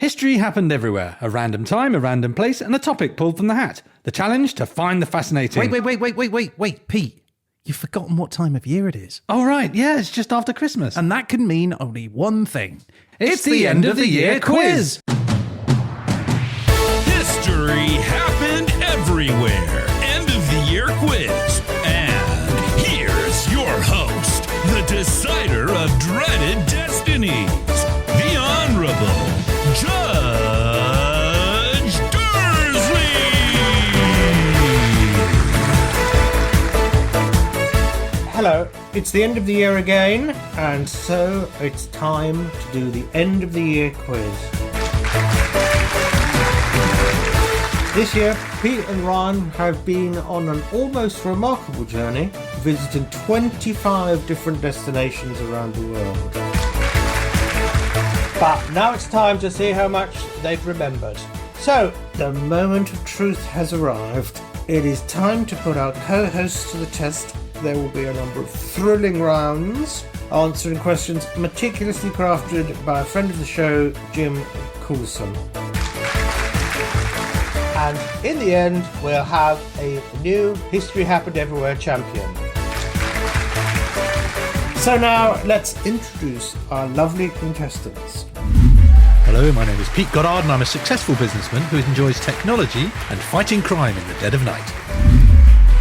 History happened everywhere. A random time, a random place, and a topic pulled from the hat. The challenge to find the fascinating... Wait, Pete. You've forgotten what time of year it is. Oh, right. Yeah, it's just after Christmas. And that can mean only one thing. It's the end of the year quiz. History happened everywhere. End of the year quiz. And here's your host, the decider of dreaded destinies, the Honorable Judge Dersley. Hello, it's the end of the year again, and so it's time to do the end of the year quiz. This year, Pete and Ryan have been on an almost remarkable journey, visiting 25 different destinations around the world. But now it's time to see how much they've remembered. So, the moment of truth has arrived. It is time to put our co-hosts to the test. There will be a number of thrilling rounds, answering questions meticulously crafted by a friend of the show, Jim Coulson. And in the end, we'll have a new History Happened Everywhere champion. So now, let's introduce our lovely contestants. Hello, my name is Pete Goddard, and I'm a successful businessman who enjoys technology and fighting crime in the dead of night.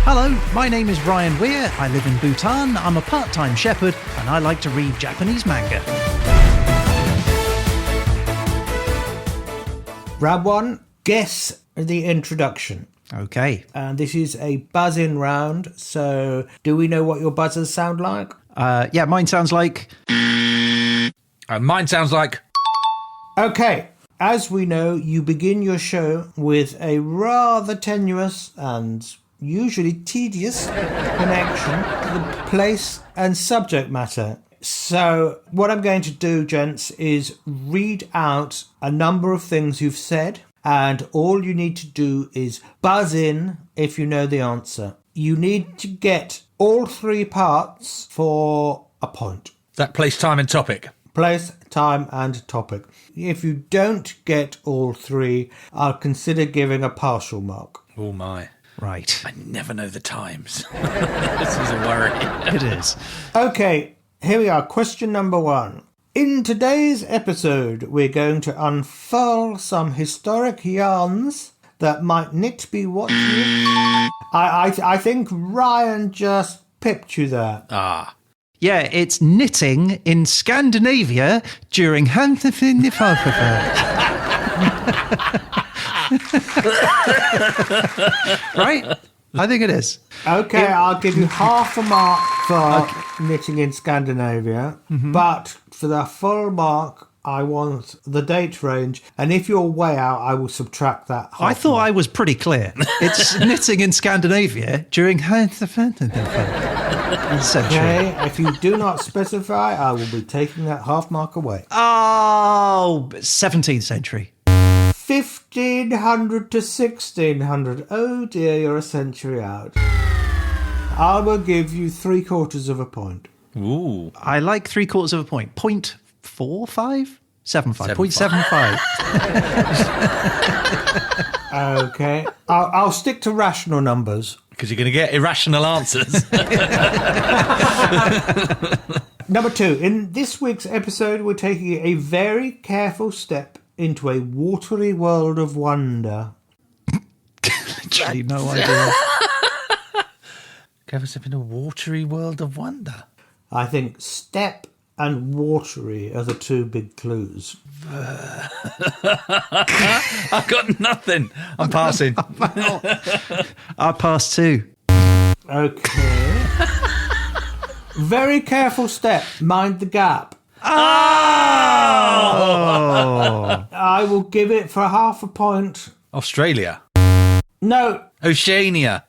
Hello, my name is Ryan Weir. I live in Bhutan. I'm a part-time shepherd, and I like to read Japanese manga. Round one, guess the introduction. Okay. And this is a buzz-in round, so do we know what your buzzers sound like? Yeah, mine sounds like... Mine sounds like... Okay, as we know, you begin your show with a rather tenuous and usually tedious connection to the place and subject matter. So what I'm going to do, gents, is read out a number of things you've said, and all you need to do is buzz in if you know the answer. You need to get all three parts for a point. That place, time, and topic. Place, time, and topic. If you don't get all three, I'll consider giving a partial mark. Oh, my. Right. I never know the times. This is a worry. It is. Okay, here we are. Question number one. In today's episode, we're going to unfurl some historic yarns that might not be what you... I think Ryan just pipped you there. Ah. Yeah, it's knitting in Scandinavia during Right? I think it is. Okay, I'll give you half a mark for knitting in Scandinavia, but for the full mark, I want the date range, and if you're way out, I will subtract that half I thought mark. I was pretty clear. It's knitting in Scandinavia during century. Okay, if you do not specify, I will be taking that half mark away. Oh, 17th century. 1500 to 1600. Oh dear, you're a century out. I will give you 3/4 of a point. Ooh. I like 3/4 of a point. 0.45? 75. 0.75. Okay, I'll stick to rational numbers. Because you're going to get irrational answers. Number two, in this week's episode, we're taking a very careful step into a watery world of wonder. Literally no idea. Give us up in a watery world of wonder. I think step and watery are the two big clues. I've got nothing. I'm passing. I passed too. Okay. Very careful step. Mind the gap. Oh! I will give it for half a point. Australia. No, Oceania.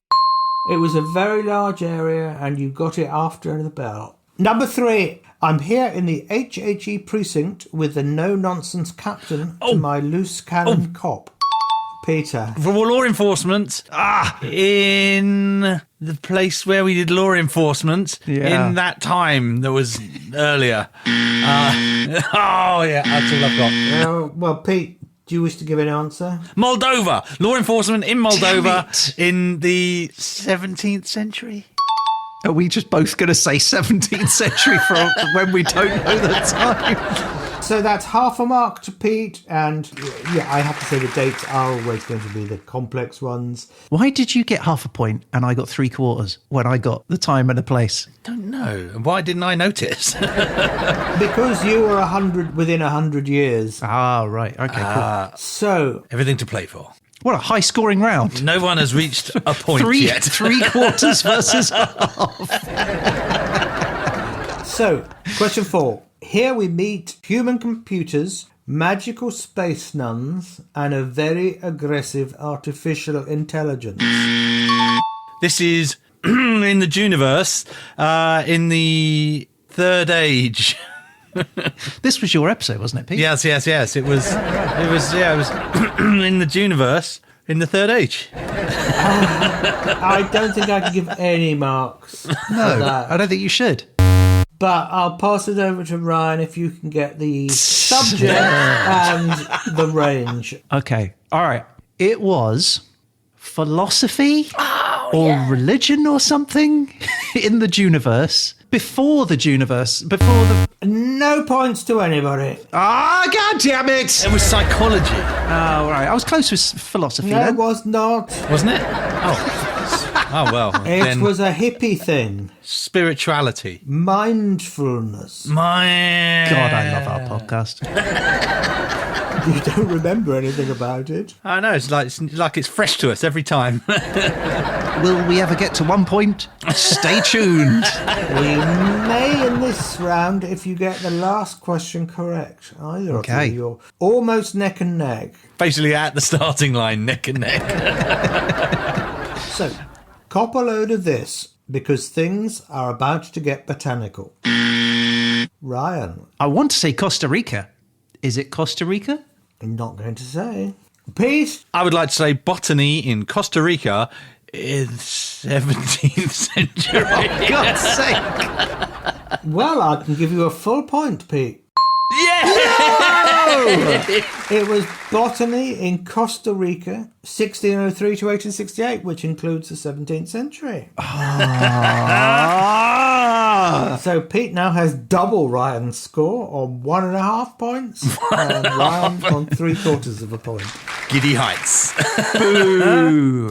it was a very large area and you got it after the bell. Number three. I'm here in the HHE precinct with the no-nonsense captain to my loose cannon cop. Peter. For law enforcement. In the place where we did law enforcement. Yeah. In that time that was earlier. Oh, yeah, that's all I've got. Well, Pete, Do you wish to give an answer? Moldova. Law enforcement in Moldova Damn it. in the 17th century. Are we just both going to say 17th century for when we don't know the time? So that's half a mark to Pete, and yeah, I have to say the dates are always going to be the complex ones. Why did you get half a point and I got 3/4 when I got the time and the place? Don't know. Why didn't I notice? Because you were within 100 years. Ah, right. Okay, cool. So, Everything to play for. What a high-scoring round. No one has reached a point yet. 3/4 versus half. so, question 4. Here we meet human computers, magical space nuns, and a very aggressive artificial intelligence. This is in the Juniverse, in the Third Age. This was your episode, wasn't it, Pete? Yes. It was in the Juniverse, in the Third Age. I don't think I can give any marks for No, that. I don't think you should. But I'll pass it over to Ryan if you can get the subject and the range. Okay. All right. It was philosophy or religion or something in the Juniverse. Before the Juniverse. Before the... No points to anybody. Ah, God damn it! It was psychology, Oh, right. I was close with philosophy No, it then. was not. wasn't it? Oh well. It Then was a hippie thing. spirituality. Mindfulness. My God, I love our podcast. You don't remember anything about it. I know it's like it's fresh to us every time. Will we ever get to 1 point? Stay tuned. We may in this round if you get the last question correct. Either Okay. of you. You're almost neck and neck. Basically at the starting line, neck and neck. So, cop a load of this because things are about to get botanical. Ryan, I want to say Costa Rica. Is it Costa Rica? I'm not going to say. Pete, I would like to say botany in Costa Rica in 17th century. God's sake. well, I can give you a full point, Pete. Yeah! It was botany in Costa Rica, 1603 to 1868, which includes the 17th century. So Pete now has double Ryan's score on 1.5 points, and Ryan on 3/4 of a point. Giddy heights. Ooh.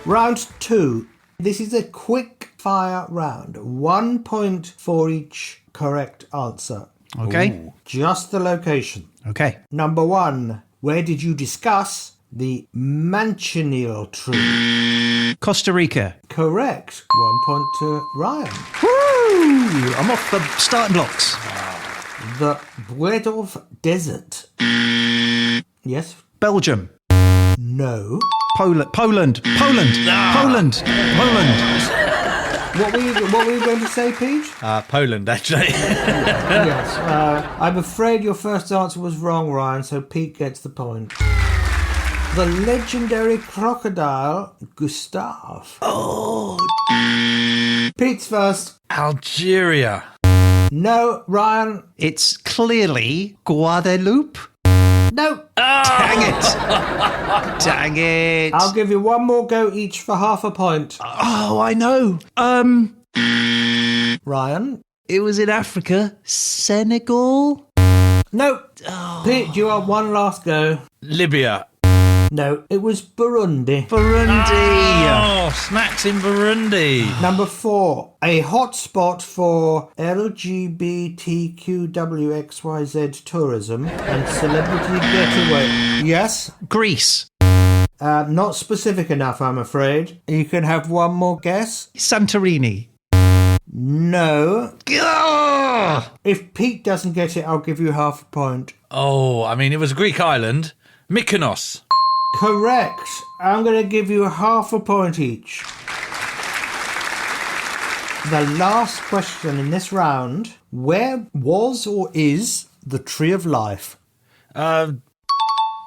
Round 2. This is a quick fire round. 1 point for each correct answer. Okay. Just the location. Okay. Number 1. Where did you discuss the manchineel tree? Costa Rica. Correct. 1 point to Ryan. Woo! I'm off the starting blocks. The Bredov Desert. Yes? Belgium. No. Poland. Poland. What were you going to say, Pete? Poland, actually. Yes. I'm afraid your first answer was wrong, Ryan, so Pete gets the point. The legendary crocodile, Gustav. Oh. Pete's first. Algeria. No, Ryan. It's clearly Guadeloupe. No. Dang it. Dang it. I'll give you one more go each for half a point. Oh, I know. Ryan. It was in Africa. Senegal? No. Pete, you have one last go. Libya. No, it was Burundi. Burundi. Oh, smacks in Burundi. Number 4, a hotspot for LGBTQWXYZ tourism and celebrity getaway. Yes? Greece. Not specific enough, I'm afraid. You can have one more guess. Santorini. No. Gah! If Pete doesn't get it, I'll give you half a point. Oh, I mean, it was a Greek island. Mykonos. Correct. I'm going to give you half a point each. The last question in this round. Where was or is the Tree of Life?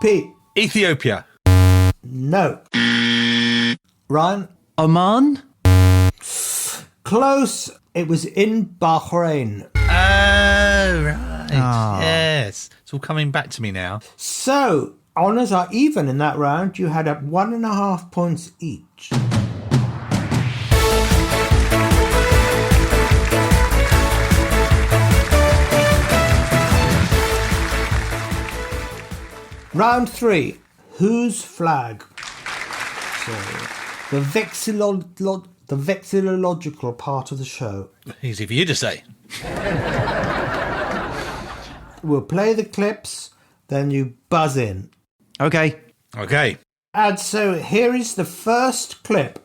Pete. Ethiopia. No. Ryan. Oman? Close. It was in Bahrain. Oh, right. Yes. It's all coming back to me now. So, honours are even in that round. You had 1.5 points each. Round 3. Whose flag? So, the vexillological part of the show. Easy for you to say. We'll play the clips, then you buzz in. Okay. Okay. And so here is the first clip.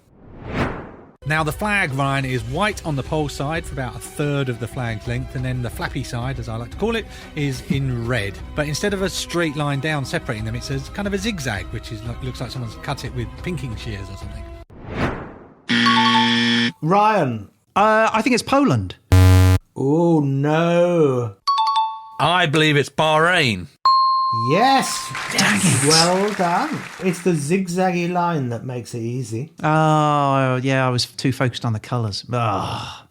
Now the flag, Ryan, is white on the pole side for about a third of the flag's length, and then the flappy side, as I like to call it, is in red. But instead of a straight line down separating them, it's kind of a zigzag, which is looks like someone's cut it with pinking shears or something. Ryan. I think it's Poland. Oh, no. I believe it's Bahrain. Yes. Dang it. Well done. It's the zigzaggy line that makes it easy. Oh, yeah, I was too focused on the colours.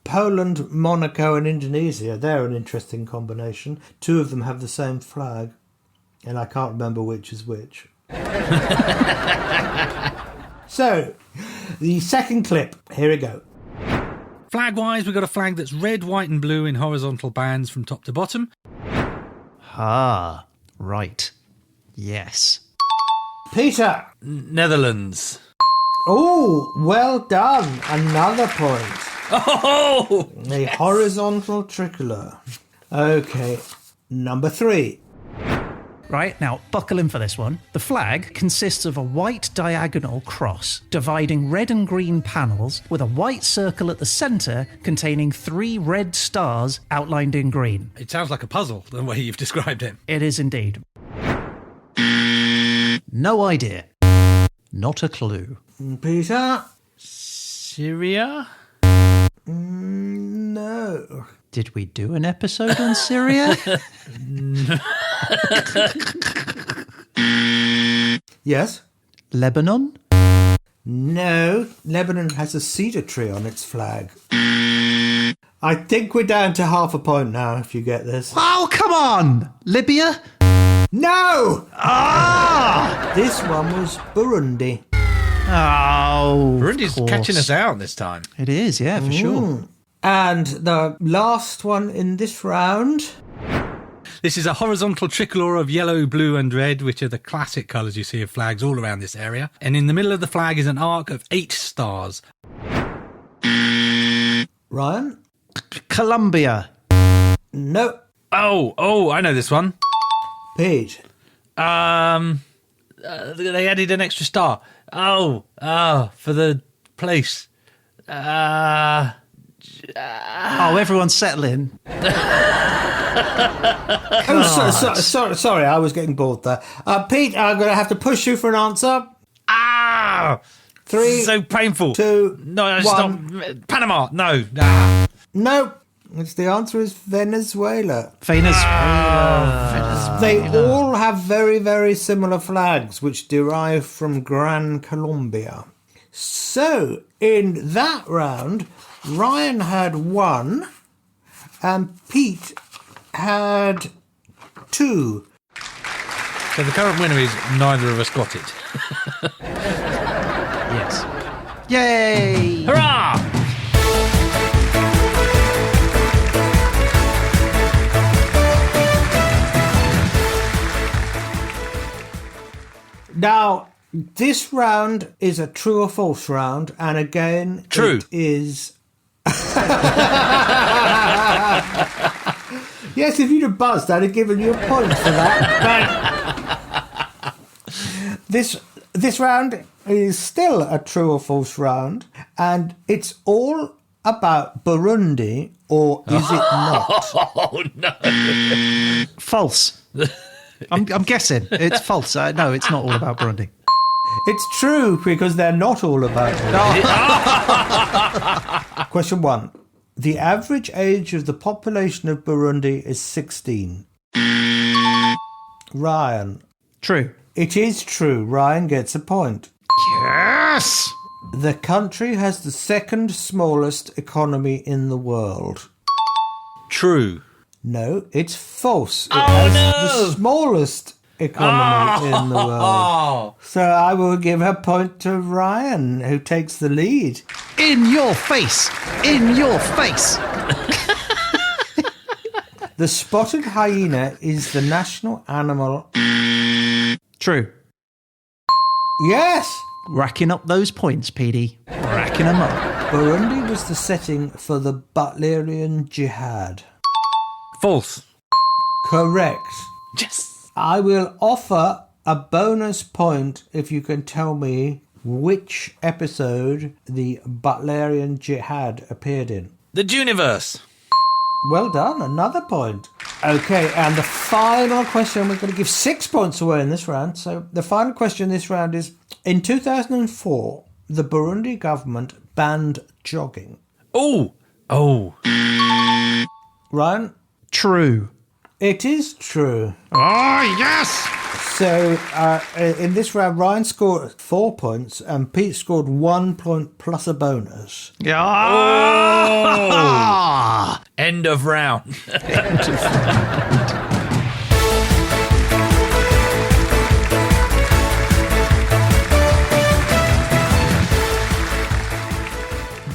Poland, Monaco and Indonesia, they're an interesting combination. 2 of them have the same flag, and I can't remember which is which. So, the second clip. Here we go. Flag-wise, we've got a flag that's red, white and blue in horizontal bands from top to bottom. Ah, right. Yes. Peter. Netherlands. Oh, well done. Another point. Oh! A horizontal tricolor. Okay, number 3. Right, now buckle in for this one. The flag consists of a white diagonal cross dividing red and green panels with a white circle at the centre containing 3 red stars outlined in green. It sounds like a puzzle, the way you've described it. It is indeed. No idea. Not a clue. Peter? Syria? No. Did we do an episode on Syria? Yes? Lebanon? No. Lebanon has a cedar tree on its flag. I think we're down to half a point now, if you get this. Oh, come on! Libya? No! Ah! This one was Burundi. Oh, Burundi's catching us out this time. It is, yeah, for sure. And the last one in this round. This is a horizontal tricolor of yellow, blue and red, which are the classic colours you see of flags all around this area. And in the middle of the flag is an arc of 8 stars. Ryan? Colombia. No. Oh, I know this one. Pete? They added an extra star. For the place. Everyone's settling. Sorry, I was getting bored there. Pete, I'm going to have to push you for an answer. 3, so painful. 2, No, it's 1. not. Panama. No. No. The answer is Venezuela. Venezuela. They all have very, very similar flags, which derive from Gran Colombia. So, in that round, Ryan had 1 and Pete had 2. So the current winner is neither of us got it. Yes. Yay! Hurrah! Now, this round is a true or false round, and again, True. It is... Yes, if you'd have buzzed, I'd have given you a point for that. But this round is still a true or false round, and it's all about Burundi, or is it not? Oh, no. False. I'm guessing. It's false. No, it's not all about Burundi. It's true, because they're not all about Burundi. Question 1. The average age of the population of Burundi is 16. Ryan. True. It is true. Ryan gets a point. Yes! The country has the second smallest economy in the world. True. No, it's false. It has the smallest economy in the world. So I will give a point to Ryan, who takes the lead. In your face! In your face! The spotted hyena is the national animal. True. Yes! Racking up those points, PD. Racking them up. Burundi was the setting for the Butlerian Jihad. False. Correct. Yes. I will offer a bonus point if you can tell me which episode the Butlerian Jihad appeared in. The Juniverse. Well done, another point. Okay, and the final question, we're going to give 6 points away in this round. So the final question this round is, in 2004, the Burundi government banned jogging. Oh. Ryan? True. It is true. Oh, yes! So in this round, Ryan scored 4 points and Pete scored 1 point plus a bonus. Oh! End of round.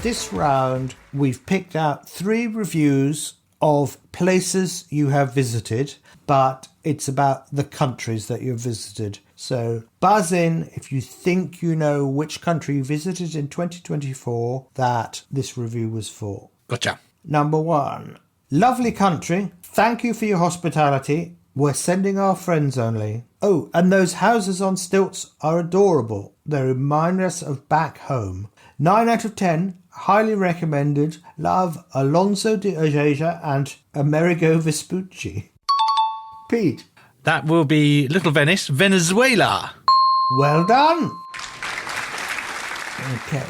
This round, we've picked out 3 reviews of places you have visited, but it's about the countries that you've visited. So buzz in if you think you know which country you visited in 2024 that this review was for. Gotcha. Number 1. Lovely country. Thank you for your hospitality. We're sending our friends only. Oh, and those houses on stilts are adorable. They remind us of back home. 9 out of 10. Highly recommended. Love, Alonso de Ojeja and Amerigo Vespucci. Pete. That will be Little Venice, Venezuela. Well done. Okay.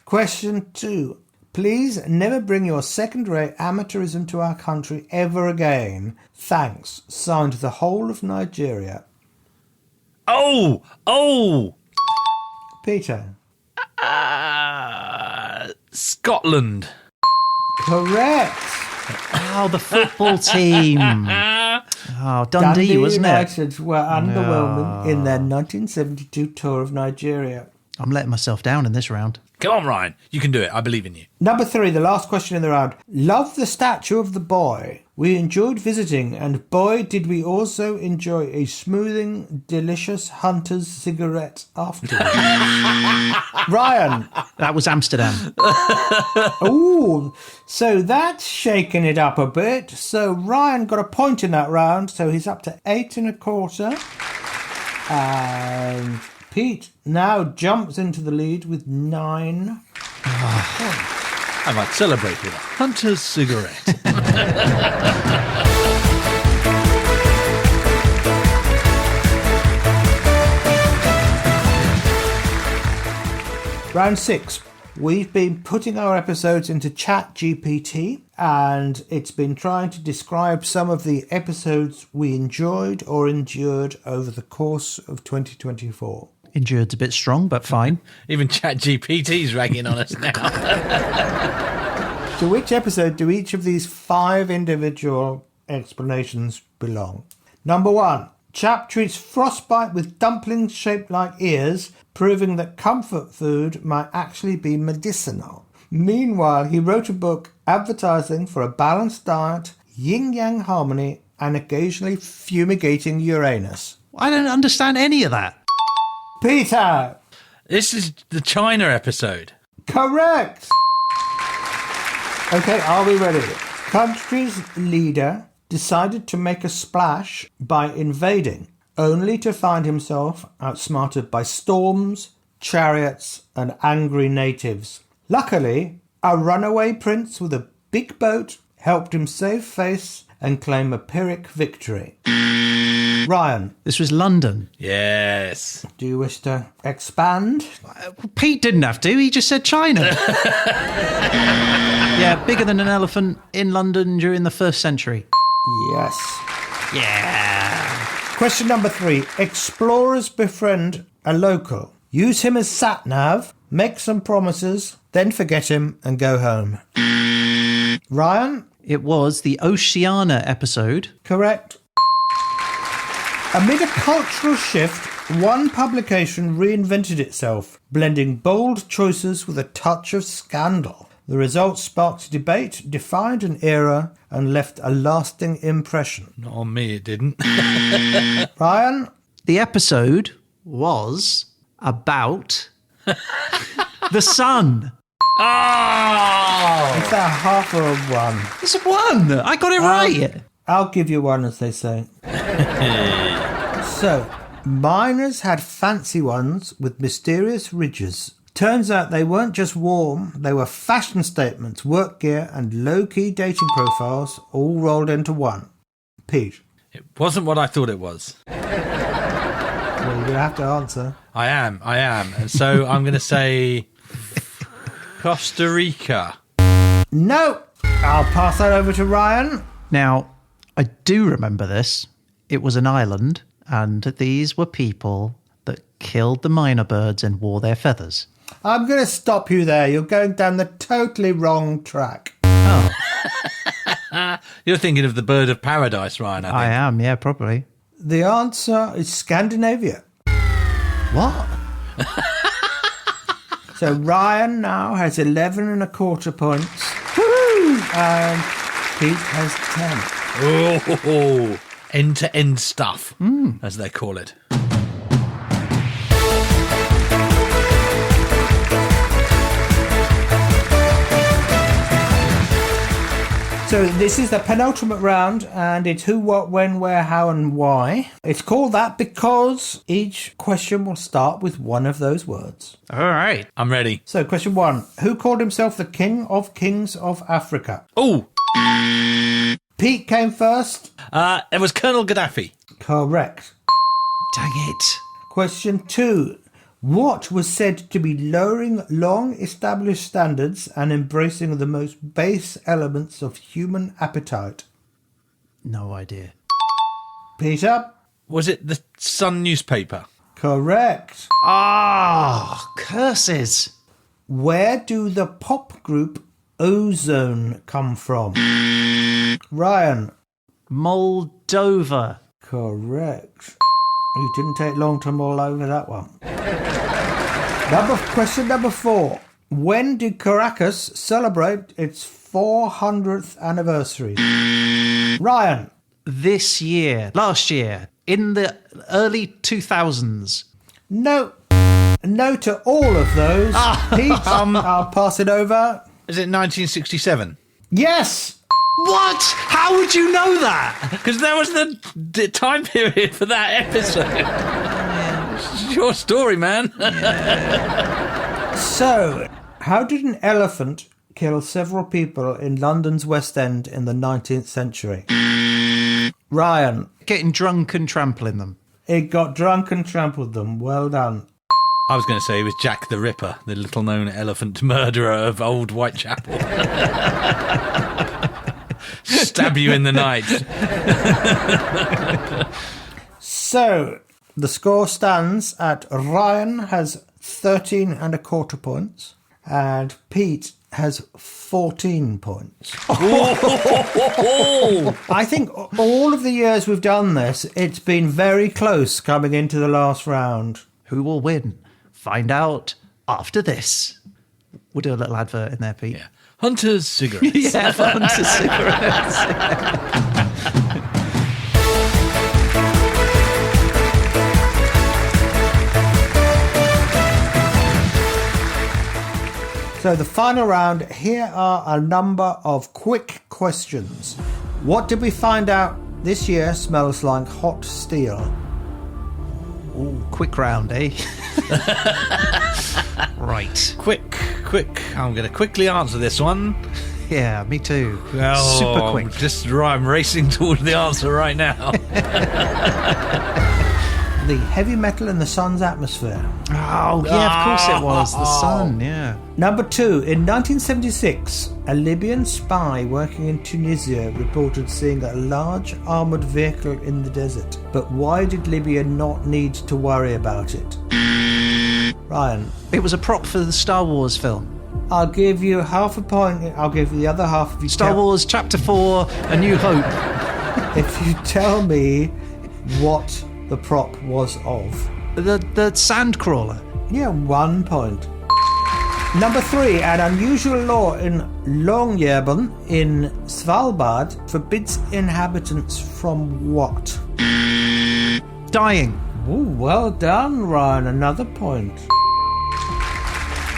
Question 2. Please never bring your second-rate amateurism to our country ever again. Thanks. Signed the whole of Nigeria. Oh. Peter. Scotland. Correct. Oh, the football team. Oh, Dundee, wasn't United it? were underwhelming in their 1972 tour of Nigeria. I'm letting myself down in this round. Come on, Ryan. You can do it. I believe in you. Number 3, the last question in the round. Love the statue of the boy. We enjoyed visiting, and boy, did we also enjoy a smoothing, delicious hunter's cigarette afterwards. Ryan. That was Amsterdam. Ooh, so that's shaking it up a bit. So Ryan got a point in that round, so he's up to 8 1/4. And Pete now jumps into the lead with 9 points. I might celebrate with a hunter's cigarette. Round 6. We've been putting our episodes into ChatGPT, and it's been trying to describe some of the episodes we enjoyed or endured over the course of 2024. Endured's a bit strong, but fine. Even ChatGPT's ragging on us now. To which episode do each of these 5 individual explanations belong? Number 1. Chap treats frostbite with dumplings shaped like ears, proving that comfort food might actually be medicinal. Meanwhile, he wrote a book advertising for a balanced diet, yin-yang harmony, and occasionally fumigating Uranus. I don't understand any of that. Peter! This is the China episode. Correct! Okay, are we ready? Country's leader decided to make a splash by invading, only to find himself outsmarted by storms, chariots, and angry natives. Luckily, a runaway prince with a big boat helped him save face and claim a Pyrrhic victory. Ryan. This was London. Yes. Do you wish to expand? Pete didn't have to. He just said China. Yeah, bigger than an elephant in London during the 1st century. Yes. Yeah. Question number 3. Explorers befriend a local. Use him as sat-nav, make some promises, then forget him and go home. Ryan? It was the Oceania episode. Correct. Amid a cultural shift, one publication reinvented itself, blending bold choices with a touch of scandal. The results sparked debate, defined an era, and left a lasting impression. Not on me, it didn't. Ryan? The episode was about the sun. Oh! Is that half or a one? It's a one. I got it right. I'll give you one, as they say. So, miners had fancy ones with mysterious ridges. Turns out they weren't just warm, they were fashion statements, work gear, and low-key dating profiles all rolled into one. Pete? It wasn't what I thought it was. Well, you're going to have to answer. I am. And so I'm going to say Costa Rica. No! I'll pass that over to Ryan. Now, I do remember this. It was an island, and these were people that killed the miner birds and wore their feathers. I'm going to stop you there. You're going down the totally wrong track. Oh, You're thinking of the bird of paradise, Ryan, I think. I am, yeah, probably. The answer is Scandinavia. What? So Ryan now has 11 and a quarter points. Woo! And Pete has 10. Oh, end-to-end stuff, as they call it. So this is the penultimate round, and it's who, what, when, where, how, and why. It's called that because each question will start with one of those words. All right. I'm ready. So question 1. Who called himself the King of Kings of Africa? Oh, Pete came first. it was Colonel Gaddafi. Correct. Dang it. Question 2. What was said to be lowering long-established standards and embracing the most base elements of human appetite? No idea. Peter? Was it the Sun newspaper? Correct. Ah, curses. Where do the pop group Ozone come from? Ryan? Moldova. Correct. You didn't take long to mull over that one. Question number 4. When did Caracas celebrate its 400th anniversary? Ryan? Last year, in the early 2000s. No. No to all of those. Pete, I'll pass it over. Is it 1967? Yes! What? How would you know that? Because that was the time period for that episode. It's your story, man. So, how did an elephant kill several people in London's West End in the 19th century? Ryan? Getting drunk and trampling them. It got drunk and trampled them. Well done. I was going to say it was Jack the Ripper, the little-known elephant murderer of Old Whitechapel. Stab you in the night. So, the score stands at Ryan has 13 and a quarter points and Pete has 14 points. I think all of the years we've done this, it's been very close coming into the last round. Who will win? Find out after this. We'll do a little advert in there, Pete. Yeah. Hunter's cigarettes. Yeah, for Hunter's cigarettes. So the final round, here are a number of quick questions. What did we find out this year smells like hot steel? Ooh, quick round, eh? Right. Quick. I'm going to quickly answer this one. Yeah, me too. Oh, Super quick. I'm racing towards the answer right now. The heavy metal in the sun's atmosphere. Oh, yeah, of course it was. The sun, yeah. Number 2, in 1976, a Libyan spy working in Tunisia reported seeing a large armoured vehicle in the desert. But why did Libya not need to worry about it? Ryan, It was a prop for the Star Wars film. I'll give you half a point. I'll give you the other half if you Star Wars Chapter 4, A New Hope. if you tell me what the prop was of. The sand crawler. Yeah, 1 point. Number 3, an unusual law in Longyearbyen in Svalbard forbids inhabitants from what? Dying. Ooh, well done, Ryan. Another point.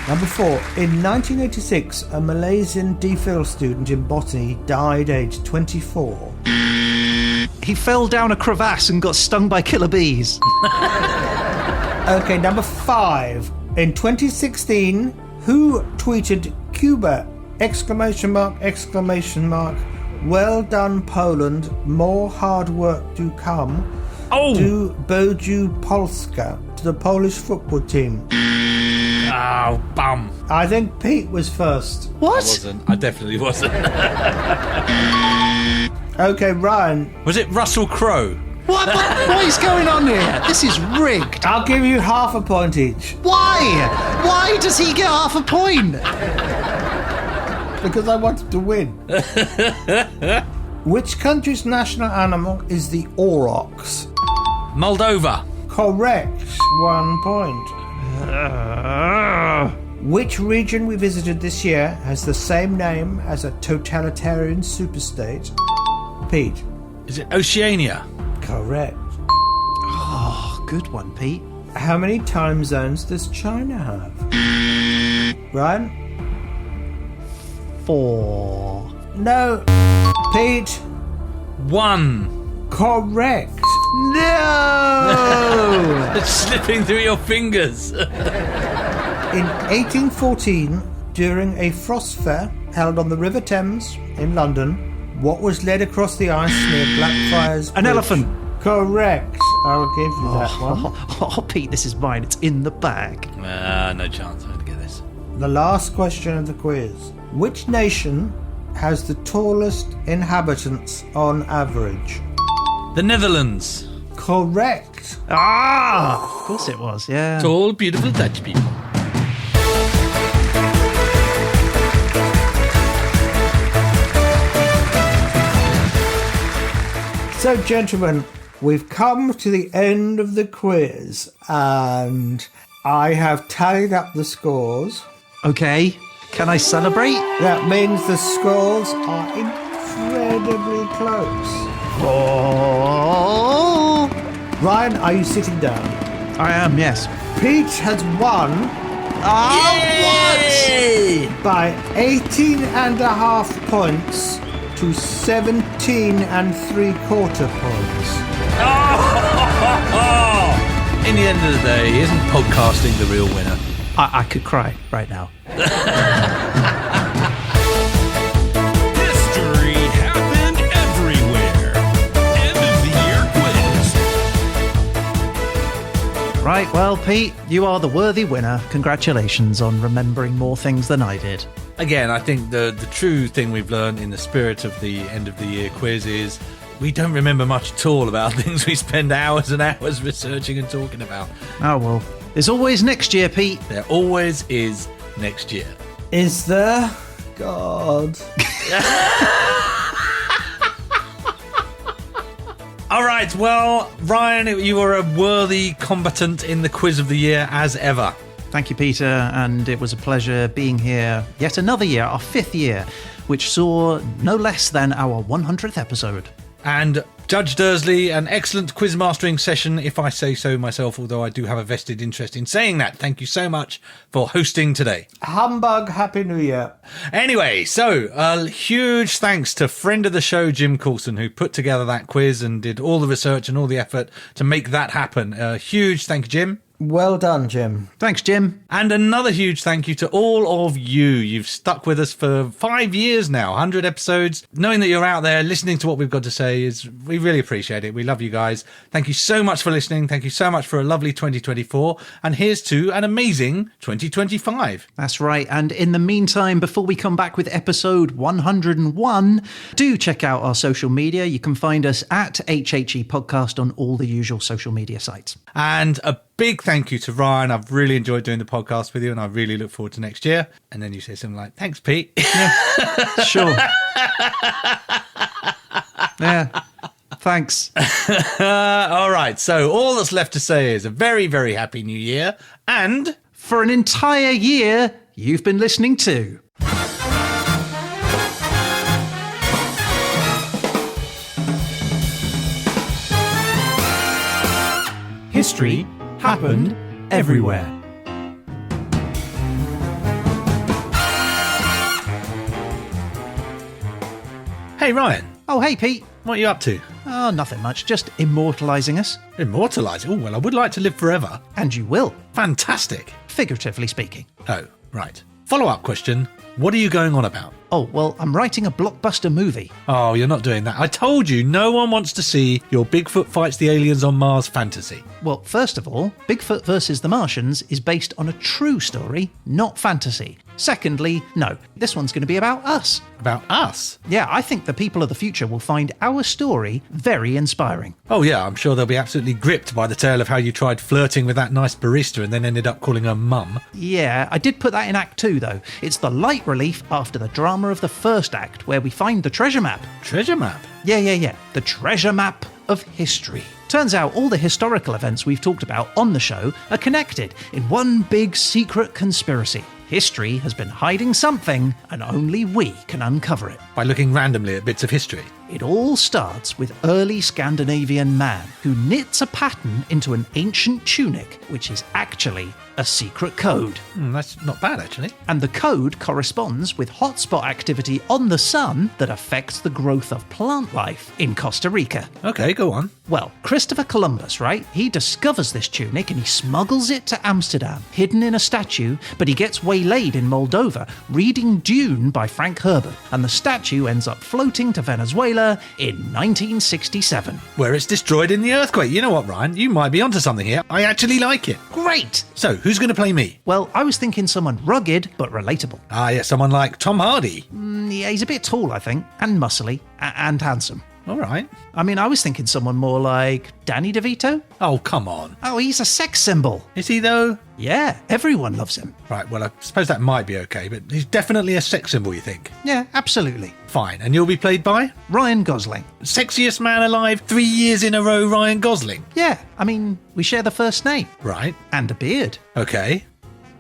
Number 4, in 1986, a Malaysian DPhil student in botany died aged 24. He fell down a crevasse and got stung by killer bees. Okay, number 5, in 2016, who tweeted Cuba, exclamation mark, well done Poland, more hard work to come, to Boju Polska, to the Polish football team? Oh, bum. I think Pete was first. What? I wasn't. I definitely wasn't. Okay, Ryan, Was it Russell Crowe? What is going on here? This is rigged. I'll give you half a point each, Why? Why does he get half a point? because I wanted to win. Which country's national animal is the aurochs? Moldova. Correct, 1 point. Which region we visited this year has the same name as a totalitarian superstate? Pete. Is it Oceania? Correct. Oh, good one, Pete. How many time zones does China have? Ryan? 4. No. Pete? 1. Correct. No! It's slipping through your fingers. In 1814, during a frost fair held on the River Thames in London, what was led across the ice near Blackfriars An Bridge? elephant. Correct. I'll give you that one. Oh, Pete, this is mine. It's in the bag. No chance I'm going to get this. The last question of the quiz. Which nation has the tallest inhabitants on average? The Netherlands. Correct. Ah! Of course it was, yeah. Tall, beautiful Dutch people. So, gentlemen, we've come to the end of the quiz, and I have tallied up the scores. Okay. Can I celebrate? That means the scores are incredibly close. Oh! Ryan, are you sitting down? I am, yes. Pete has won by 18.5 points to 17.75 points. In the end of the day, isn't podcasting the real winner? I could cry right now. History happened everywhere. End of the year quiz. Right, well, Pete, you are the worthy winner. Congratulations on remembering more things than I did. Again, I think the true thing we've learned in the spirit of the end of the year quiz is we don't remember much at all about things we spend hours and hours researching and talking about. Oh, well, there's always next year, Pete. There always is next year. Is there? God. All right, well, Ryan, you were a worthy combatant in the quiz of the year as ever. Thank you, Peter, and it was a pleasure being here yet another year, our 5th year, which saw no less than our 100th episode. And Judge Dersley, an excellent quiz mastering session, if I say so myself, although I do have a vested interest in saying that. Thank you so much for hosting today. Humbug, Happy New Year. Anyway, so a huge thanks to friend of the show, Jim Coulson, who put together that quiz and did all the research and all the effort to make that happen. A huge thank you, Jim. Well done, Jim. Thanks, Jim. And another huge thank you to all of you. You've stuck with us for 5 years now, 100 episodes. Knowing that you're out there listening to what we've got to say, we really appreciate it. We love you guys. Thank you so much for listening. Thank you so much for a lovely 2024. And here's to an amazing 2025. That's right. And in the meantime, before we come back with episode 101, do check out our social media. You can find us at HHE Podcast on all the usual social media sites. And a big thank you to Ryan. I've really enjoyed doing the podcast with you, and I really look forward to next year. And then you say something like, thanks, Pete. Yeah, sure. Yeah, thanks. All right, so all that's left to say is a very, very happy new year. And for an entire year, you've been listening to History Happened Everywhere. hey, Ryan, Oh, hey, Pete. what are you up to? Oh, nothing much. Just immortalising us. Immortalising? Oh, well, I would like to live forever. And you will, Fantastic. figuratively speaking. Oh, right. Follow-up question. What are you going on about? Oh, well, I'm writing a blockbuster movie. Oh, you're not doing that. I told you no one wants to see your Bigfoot fights the aliens on Mars fantasy. Well, first of all, Bigfoot vs. the Martians is based on a true story, not fantasy. Secondly, no, this one's going to be about us. About us? Yeah, I think the people of the future will find our story very inspiring. Oh, yeah, I'm sure they'll be absolutely gripped by the tale of how you tried flirting with that nice barista and then ended up calling her mum. Yeah, I did put that in Act 2, though. It's the light relief after the drama of the first act, where we find the treasure map. Treasure map? Yeah. The treasure map of history. Turns out all the historical events we've talked about on the show are connected in one big secret conspiracy. History has been hiding something, and only we can uncover it. By looking randomly at bits of history. It all starts with early Scandinavian man who knits a pattern into an ancient tunic, which is actually a secret code. That's not bad, actually. And the code corresponds with hotspot activity on the sun that affects the growth of plant life in Costa Rica. Okay, go on. Well, Christopher Columbus, right? He discovers this tunic and he smuggles it to Amsterdam, hidden in a statue, but he gets waylaid in Moldova, reading Dune by Frank Herbert, and the statue ends up floating to Venezuela in 1967. Where it's destroyed in the earthquake. You know what, Ryan? You might be onto something here. I actually like it. Great! So, who's going to play me? Well, I was thinking someone rugged but relatable. Ah, yeah, someone like Tom Hardy. Yeah, he's a bit tall, I think, and muscly, and handsome. All right. I mean, I was thinking someone more like Danny DeVito. Oh, come on. Oh, he's a sex symbol. Is he, though? Yeah, everyone loves him. Right, well, I suppose that might be okay, but he's definitely a sex symbol, you think? Yeah, absolutely. Fine. And you'll be played by? Ryan Gosling. Sexiest man alive 3 years in a row, Ryan Gosling. Yeah, I mean, we share the first name. Right. And a beard. Okay.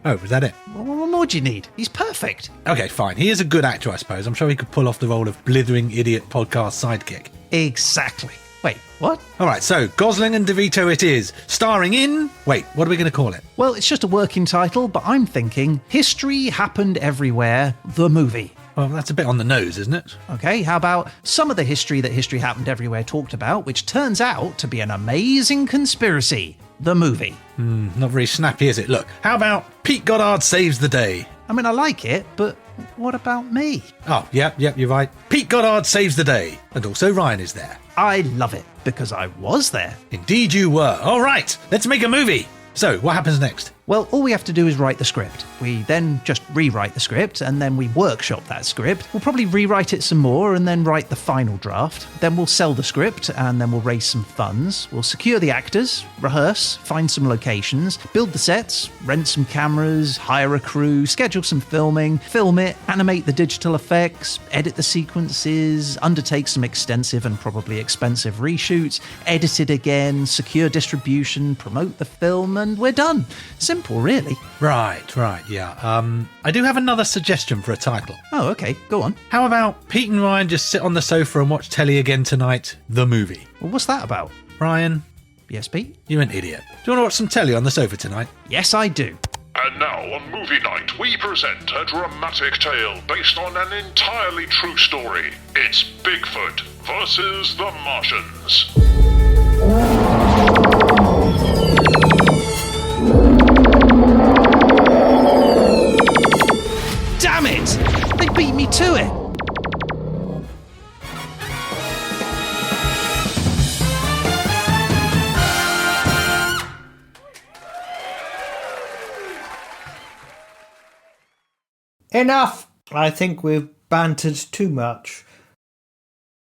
Oh, was that it? What more do you need? He's perfect. Okay, fine. He is a good actor, I suppose. I'm sure he could pull off the role of blithering idiot podcast sidekick. Exactly. Wait, what? All right, so Gosling and DeVito it is. Starring in... Wait, what are we going to call it? Well, it's just a working title, but I'm thinking History Happened Everywhere, the movie. Well, that's a bit on the nose, isn't it? Okay, how about some of the history that History Happened Everywhere talked about, which turns out to be an amazing conspiracy, the movie. Not very snappy, is it? Look, how about Pete Goddard Saves the Day? I mean, I like it, but what about me? Oh, yep, you're right. Pete Goddard Saves the Day. And also Ryan is there. I love it, because I was there. Indeed you were. All right, let's make a movie. So, what happens next? Well, all we have to do is write the script. We then just rewrite the script, and then we workshop that script. We'll probably rewrite it some more, and then write the final draft. Then we'll sell the script, and then we'll raise some funds. We'll secure the actors, rehearse, find some locations, build the sets, rent some cameras, hire a crew, schedule some filming, film it, animate the digital effects, edit the sequences, undertake some extensive and probably expensive reshoots, edit it again, secure distribution, promote the film, and we're done. Simple, really. Right, yeah. I do have another suggestion for a title. Oh, okay, go on. How about Pete and Ryan just sit on the sofa and watch telly again tonight, the movie? Well, what's that about? Ryan, Yes, Pete? you're an idiot. Do you want to watch some telly on the sofa tonight? Yes, I do. And now on Movie Night, we present a dramatic tale based on an entirely true story. It's Bigfoot versus the Martians. Damn it! They beat me to it! Enough! I think we've bantered too much.